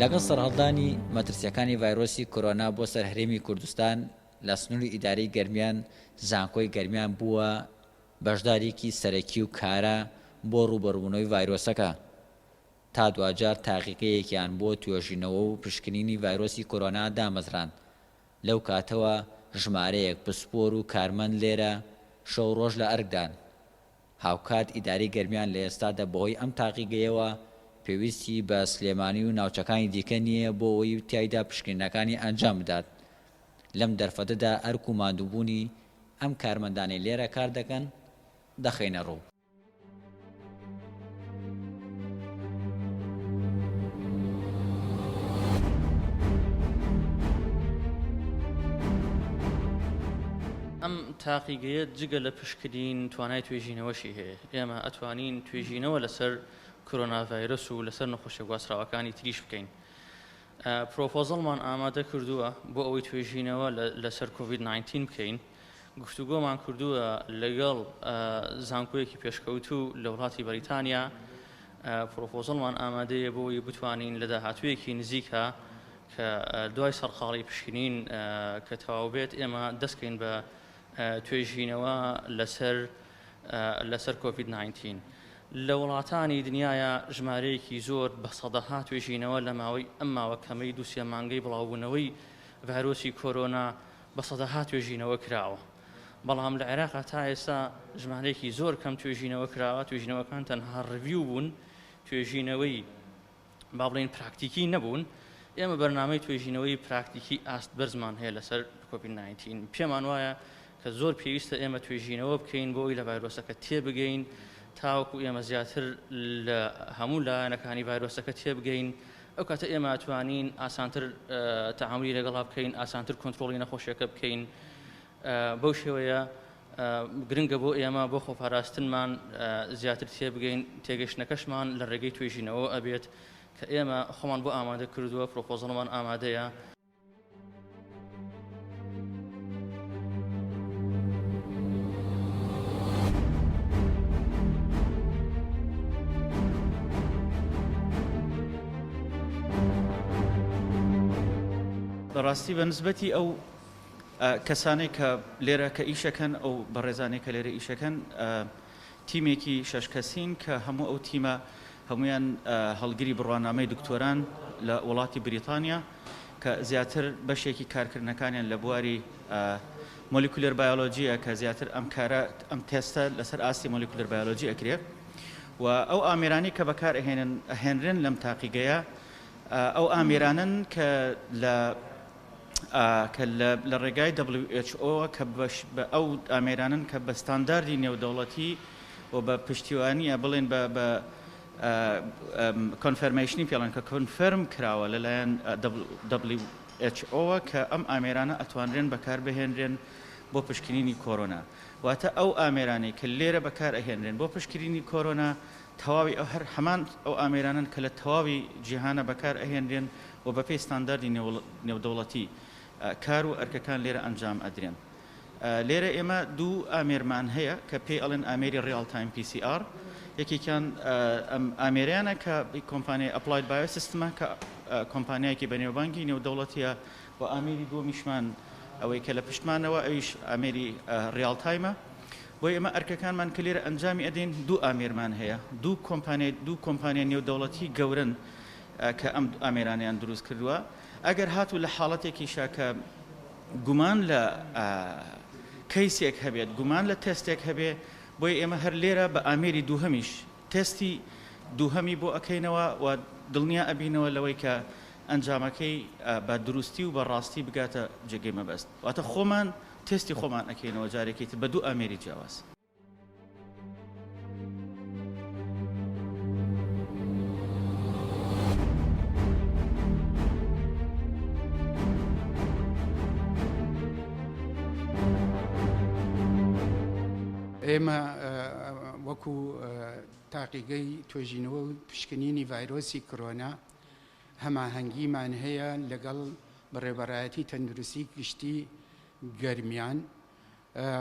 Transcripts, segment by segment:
لەگەڵ سەرهەڵدانی مەترسیەکانی ڤایرۆسی کۆرۆنا بۆ سەر هەرێمی کوردستان لە سنووری ئیدارەی گەرمیان زانکۆی گەرمیان بووە بەشدارێکی سەرەکی و کارە بۆ ڕوبەڕوونەوەی ڤایرۆسەکە تا دوجار تاقیقەیەکیان بۆ توێژینەوە و پشکنینی ڤایرۆسی کۆرۆنا دامەزران. لەو کاتەوە ژمارەیەک پسپۆر و کارمەند لێرە شەو ڕۆژ لە ئەرکدان. هاوکات ئیدارەی گەرمیان لە ئێستادا بەهۆی ئەم تاقیگەیەوە پێویستی بە سلێمانی و ناوچەکانی دیکە نییە بۆ ئەوەی تایدا پشکنینەکانی ئەنجام بدات. لەم دەرفەتەدا ئەرک و ماندووبوونی ئەم کارمەندانەی لێرە کار دەکەن دەخەینە ڕوو. ئەم تاقیگەیە جگە لە پشکنین توانای توێژینەوەشی هەیە. ئێمە ئەتوانین توێژینەوە لەسەر کۆرۆنا ڤایرۆس و لەسەر نەخۆشیە گواستراوەکانی تریش بکەین. پرۆپۆزەڵمان ئامادە کردووە بۆ ئەوەی توێژینەوە لەسەر کۆڤید-19 بکەین. گفتوگۆمان کردووە لەگەڵ زانکۆیەکی پێشکەوتوو لە وڵاتی بەریتانیا. پرۆپۆزەڵمان ئامادەیە بۆ ئەوەی بتوانین لە داهاتوویەکی نزیکە کە دوای سەرقاڵی پشکنین کە تەواو بێت ئێمە دەستکەین بە توێژینەوە لەسەر کۆڤید-19. لە وڵاتانی دنیاە ژمارەیەکی زۆر بە سەدەها توێژینەوە لە ماوەی ئەم ماوە کەمەی دووسێ مانگەی بڵاوبوونەوەی ڤایرۆسی کۆرۆنا بە سەدەها توێژینەوە کراوە. بەڵام لە عێراقا تا ئێستا ژمارەیەکی زۆر کەم توێژینەوە کراوە. توێژینەوەکان تەنها ڕڤیو بوون، توێژینەوەی با بڵێن پراکتیکی نەبوون. ئێمە بەرنامەی توێژینەوەی پراکتیکی ئاست بەرزمان هەیە لەسەر کۆڤید-19. پێمان وایە کە زۆر پێویستە ئێمە توێژینەوە بکەین بۆ ئەوەی لە ڤایرۆسەکە تێبگەین تاوەکو ئێمە زیاتر لە هەموو لایەنەکانی ڤایرۆسەکە تێبگەین. ئەو کاتە ئێمە ئەتوانین ئاسانتر تەعاملی لەگەڵا بکەین، ئاسانتر کۆنتترۆڵی نەخۆشیەکە بکەین. بەو شێوەیە گرنگە بۆ ئێمە بۆ خۆپاراستنمان زیاتر تێبگەین. تێگەشتنەکەشمان لە ڕێگەی توێژینەوە ئەبێت کە ئێمە خۆمان بۆ ئامادە کردووە. پرۆپۆزەڵمان ئامادەیە. بەڕاستی بە نسبەتی ئەو کەسانەی کە لێرە کە ئیشەکەن، ئەو بەڕێزانەی کە لێرە ئیشەکەن، تیمێکی 6 کەسین کە هەموو ئەو تیمە هەمویان هەڵگری بڕوانامەی دکتۆران لە وڵاتی بریتانیا کە زیاتر بەشێکی کارکردنەکانیان لە بواری مۆلیکولەر بایۆلۆجیە کە زیاتر ئەم تێستە لەسەر ئاستی مۆلیکولەر بایۆلۆجی ئەکرێت. و ئەو ئامێرانی کە بەکار ئەهێنرێن لەم تاقیگەیە ئەو ئامێرانن کە لە ڕێگای WHO کە بە ئەو ئامێرانن کە بە ستانداردی نێودەوڵەتی و بە پشتیوانیە بڵێن بە کۆنفەرمیشنی پێڵەن کە کۆنفەرم کراوە لەلایەن WHO کە ئەم ئامێرانە ئەتوانرێن بەکار بهێنرێن بۆ پشکنینی کۆرۆنا. واتە ئەو ئامێرانەی کە لێرە بەکار ئەهێنرێن بۆ پشکنینی کۆرۆنا تەواوی ئەو هەمان ئەو ئامێرانن کە لە تەواوی جیهانە بەکار ئەهێنرێن و بە پێی ستانداردی نێودەوڵەتی کار و ئەرکەکان لێرە ئەنجام ئەدرێن. لێرە ئێمە دوو ئامێرمان هەیە کە پێی ئەڵێن ئامێری ریال تایم PCR. یەکێکیان ئامێریانە کە کۆمپانیای ئەپلاید بایۆسیستمە کە کۆمپانیایەکی بەنێوبانگی نێودەوڵەتیە و ئامێری دووەمیشمان ئەوەی کە لە پشتمانەوە ئەویش ئامێری ریال تایمە. بۆ ئێمە ئەرکەکانمان کە لێرە ئەنجامی ئەدەین دوو ئامێرمان هەیە، دوو کۆمپانیای نێودەوڵەتی گەورن کە ئەم ئامێرانیان دروست کردووە. ئەگەر هاتوو لە حاڵەتێکیشە کە گومان لە کەیسێک هەبێت، گومان لە تێستێک هەبێ، بۆی ئێمە هەر لێرە بە ئامێری دووهەمیش تێستی دووهەمی بۆ ئەکەینەوە و دڵنیا ئەبینەوە لەوەی کە ئەنجامەکەی بە دروستی و بە ڕاستی بگاتە جێگەی مەبەست. واتە خۆمان تێستی خۆمان ئەکەینەوە جارێکی تر بە دوو ئامێری جیاواز. ئێمە وەکو تاقیگەی توێژینەوە و پشکنینی ڤایرۆسی کۆرۆنا هەماهەنگیمان هەیە لەگەڵ بەڕێوەبەرایەتی تەندروستی گشتی گەرمیان.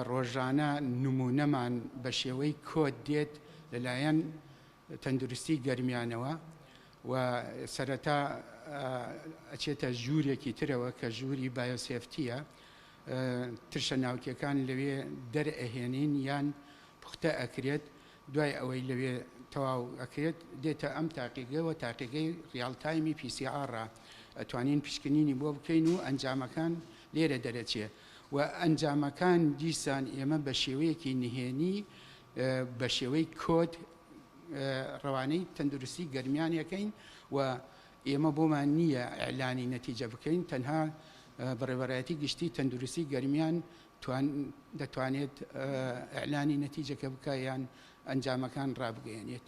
ڕۆژانە نمونەمان بە شێوەی کۆد دێت لەلایەن تەندروستی گەرمیانەوە و سەرەتا ئەچێتە ژوورێکی ترەوە کە ژووری بایۆسێفتیە ترشە ناوکیەکان لەوێ دەرئەهێنین یان پوختە ئەکرێت دوای ئەوەی لەوێ تەواو ئەکرێت دێتە ئەم تاقیگەوە تاقیگەی ڕیاڵتایمی PCR ئەتوانین پشکنینی بۆ بکەین و ئەنجامەکان لێرە دەرەچێ و ئەنجامەکان دیسان ئێمە بە شێوەیەکی نهێنی بە شێوەی کۆد ڕەوانەی تەندروستی گەرمیانەکەین و ئێمە بۆمان نییە ئەعلانی نەتیجە بکەین تەنها بەڕێوەبەرایەتی گشتی تەندروستی گەرمیان دەتوانێت ئەعلانی نەتیجەکە بکە یان ئەنجامەکان ڕابگەیەنێت.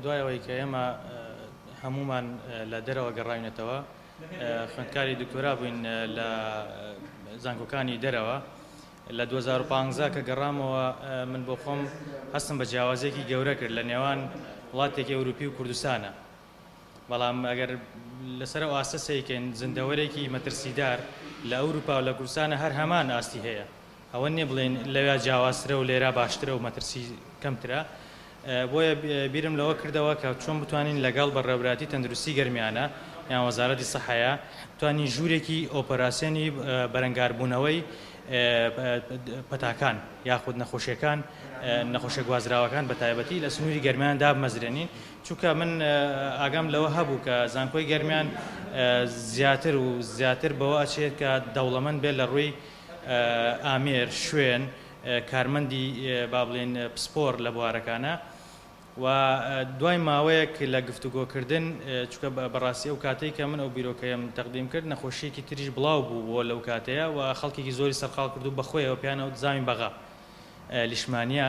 دوایەوەی کە ئێمە هەمومان لە دەرەوە گەڕاوینەتەوە خوێندکاری دکتۆرا بووین لە زانکۆکانی دەرەوە لە 2015 کە گەڕامەوە من بۆ خۆم هەستم بە جیاوازێکی گەورە کرد لە نێوان وڵاتێکی ئەوروپی و کوردستانە بەڵام ئەگەر لەسەر ئاسەسێکن زیندەوەرێکی مەترسیدار لە ئەوروپا و لە کوردستانە هەر هەمان ئاستی هەیە ئەوە نییە بڵێن لەوێ جیاوازترە و لێرە باشترە و مەترسی کەمترە بۆیە بیرم لەوە کردەوە کە چۆن بتوانین لەگەڵ بەڕێوەبەراتی تەندروستی گەرمیانە یان وەزارەتی سەحەیە بتوانین ژوورێکی ئۆپەراسیۆنی بەرەنگاربوونەوەی پەتاکان یاخود نەخۆشیەکان نەخۆشیە گوازراوەکان بە تایبەتی لە سنووری گەرمیان دابمەزرێنین چونکە من ئاگام لەوە هەبوو کە زانکۆی گەرمیان زیاتر و زیاتر بەوە ئەچێت کە دەوڵەمەند بێت لە ڕووی ئامێر شوێن کارمەندی با بڵێن پسپۆر لە بوارەکانە و دوای ماوەیەک لە گفتوگۆکردن چونکە بەڕاستی ئەو کاتەی کە من ئەو بیرۆکەیەم تەقدیم کرد نەخۆشیەکی تریش بڵاو بوو بۆ لەو کاتەیە و خەڵکێکی زۆری سەرقاڵ کرد و بەخۆیەوە پیانەوە زامی بەغا لیشمانیە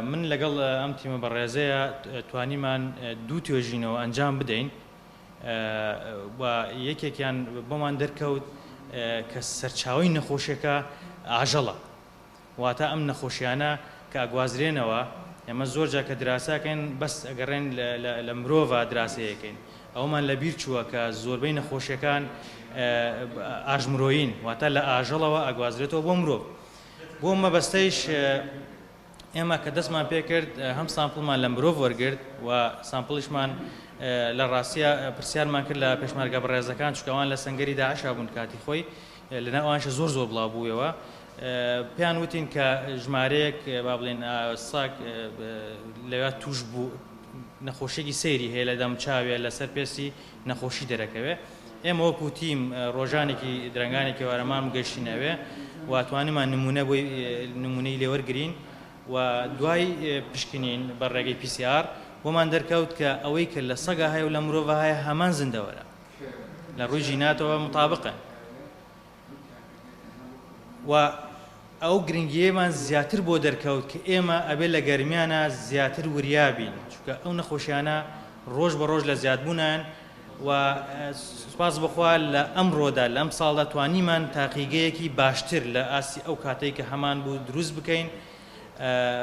من لەگەڵ ئەم تیمە بەڕێزەیە توانیمان دوو توێژینەوە ئەنجام بدەین و یەکێکیان بۆمان دەرکەوت کە سەرچاوی نەخۆشیەکە ئاژەڵە واتە ئەم نەخۆشیانە کە ئەگوازرێنەوە ئێمە زۆر جا کە دراساکەین بەس ئەگەڕێن لە مرۆڤ دراسەیەکەین ئەومان لە بیر چووە کە زۆربەی نەخۆشیەکان ئاژمرۆیین واتە لە ئاژەڵەوە ئەگوازرێتەوە بۆ مرۆڤ بۆ مەبەستەیش ئێمە کە دەستمان پێ کرد هەم سامپڵمان لە مرۆڤ وەرگرت و سامپڵیشمان لە ڕاستیە پرسیارمان کرد لە پێشمەرگە بەڕێزەکان چکەوان لە سەنگەری داعشا بوون کاتی خۆی لەناوانشە زۆر بڵاو بوویەوە پێیان وتین کە ژمارەیەک با بڵێن ساک لەوێ توش بوو نەخۆشیێکی سەیری هەیە لە دەمچاوێ لەسەر پێسی نەخۆشی دەرەکەوێ ئێمە وەکو تیم ڕۆژانێکی درنگانێکی وارەمان گەشتینەوێ و توانیمان نمونە بۆی نمونەی لێوەرگرین و دوای پشکنین بە ڕێگەی PCR بۆمان دەرکەوت کە ئەوەی کە لە سەگا هەیە و لە مرۆڤ هەیە هەمان زیندەوەرە لە ڕووی ژیناتەوە مطابقن و ئەو گرنگیەمان زیاتر بۆ دەرکەوت کە ئێمە ئەبێ لە گەرمیانە زیاتر وریابین چونکە ئەو نەخۆشیانە ڕۆژ بە ڕۆژ لە زیادبوونان و سوپاس بخوا لە ئەمڕۆدا لەم ساڵدا توانیمان تاقیگەیەکی باشتر لە ئاسی ئەو کاتەی کە هەمان بوو دروست بکەین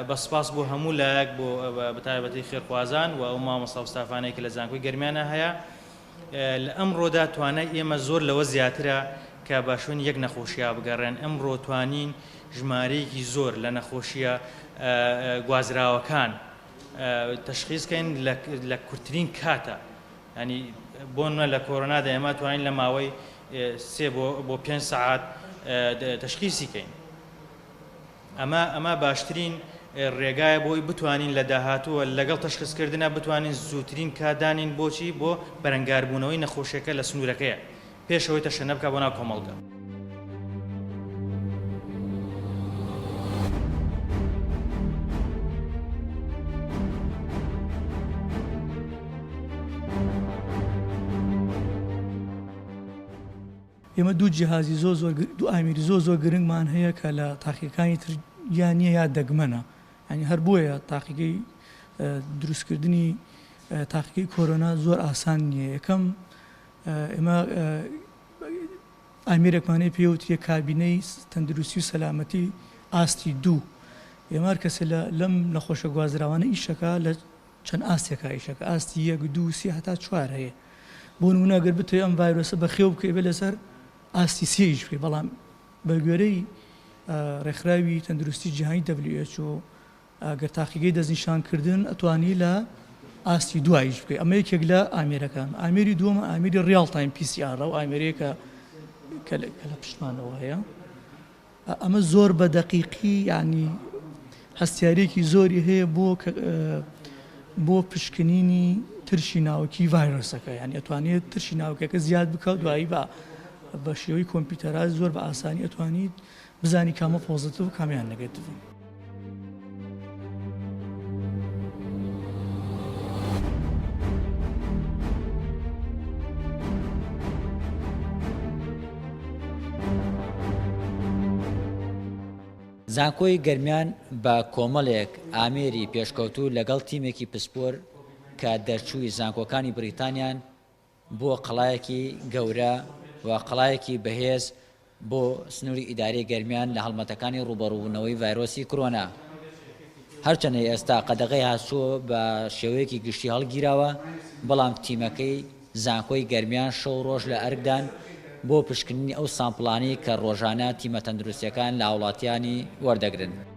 بە سپاس بۆ هەموو لایەک بۆ بەتایبەتی خێرخوازان و ئەو مامۆستا و ستافانەیە کە لە زانکۆی گەرمیانە هەیە لە ئەمڕۆدا توانای ئێمە زۆر لەوە زیاترە کە باشوون یەک نەخۆشیە بگەڕێن ئەمڕۆ توانین ژمارەیەکی زۆر لە نەخۆشیە گوازراوەکان تەشخیصکەین لە کورتترین کاتە ینی بۆنە لە کۆرۆنادا ئێمە توانین لە ماوەی 3 بۆ 5 ساعات تەشخیصیکەین ئەمە باشترین ڕێگایە بۆی بتوانین لە داهاتووە لەگەڵ تەشخیصکردنە بتوانین زووترین کادانین بۆچی بۆ بەرەنگاربوونەوەی نەخۆشیەکە لە سنوورەکەیە پێشەوەی تەشەنە بکە بۆ ناو کۆمەڵگە. ئێمە دوو جیهازی دوو ئامیری زۆر گرنگمان هەیە کە لە تاقیەکانی تر یانیە یا دەگمەنە ینی هەر بۆیە تاقیگەی دروستکردنی تاقیگەی کۆرۆنا زۆر ئاسان نییە. یەکەم ئێمە ئامیرێکمانەی پێوتریە کابینەی تەندروستی و سەلامەتی ئاستی دوو ئێمە کەسە لەم نەخۆشە گوازراوانە ئیشەکە لە چەند ئاستێکە ئیشەکە ئاستی 1 2 3 هەتا 4 هەیە بۆ نمونە ئەگەر بتوێ ئەم ڤایرۆسە بەخێو بکەی بێ لەسەر ئاستی سێیش بکەی بەڵام بە گوێرەی ڕێکخراوی تەندروستی جیهانی WHO ئەگەر تاقیگەی دەستنیشانکردن ئەتوانی لە ئاستی دوایش بکەی ئەمە یەکێک لە ئامێرەکان ئامێری دووەمە ئامێری ریال تایم PCR و ئامێرەیەکە کە لە پشتمانەوە هەیە ئەمە زۆر بە دەقیقی یعنی هەستیارێکی زۆری هەیە بۆ پشکنینی ترشی ناوکی ڤایرۆسەکە یعنی ئەتوانێت ترشی ناوکەکە زیاد بکەوت دوایی بە شێوەی کۆمپیوتەرا زۆر بە ئاسانی ئەتوانیت بزانی کامە پۆزتیڤ و کامیان نەگەتیڤ. زانکۆی گەرمیان بە کۆمەڵێک ئامێری پێشکەوتوو لەگەڵ تیمێکی پسپۆر کە دەرچووی زانکۆکانی بریتانیان بۆ قەڵایەکی گەورە و قەڵایەکی بەهێز بۆ سنووری ئیدارەی گەرمیان لە هەڵمەتەکانی ڕوبەڕووبوونەوەی ڤایرۆسی کۆرۆنا. هەرچەندە ئێستا قەدەغەی هاتووە بە شێوەیەکی گشتی هەڵگیراوە بەڵام تیمەکەی زانکۆی گەرمیان شەو ڕۆژ لە ئەرکدان بۆ پشکننی ئەو سامپڵانی کە ڕۆژانە تیمە تەندروستیەکان لە وڵاتیانی وەردەگرن.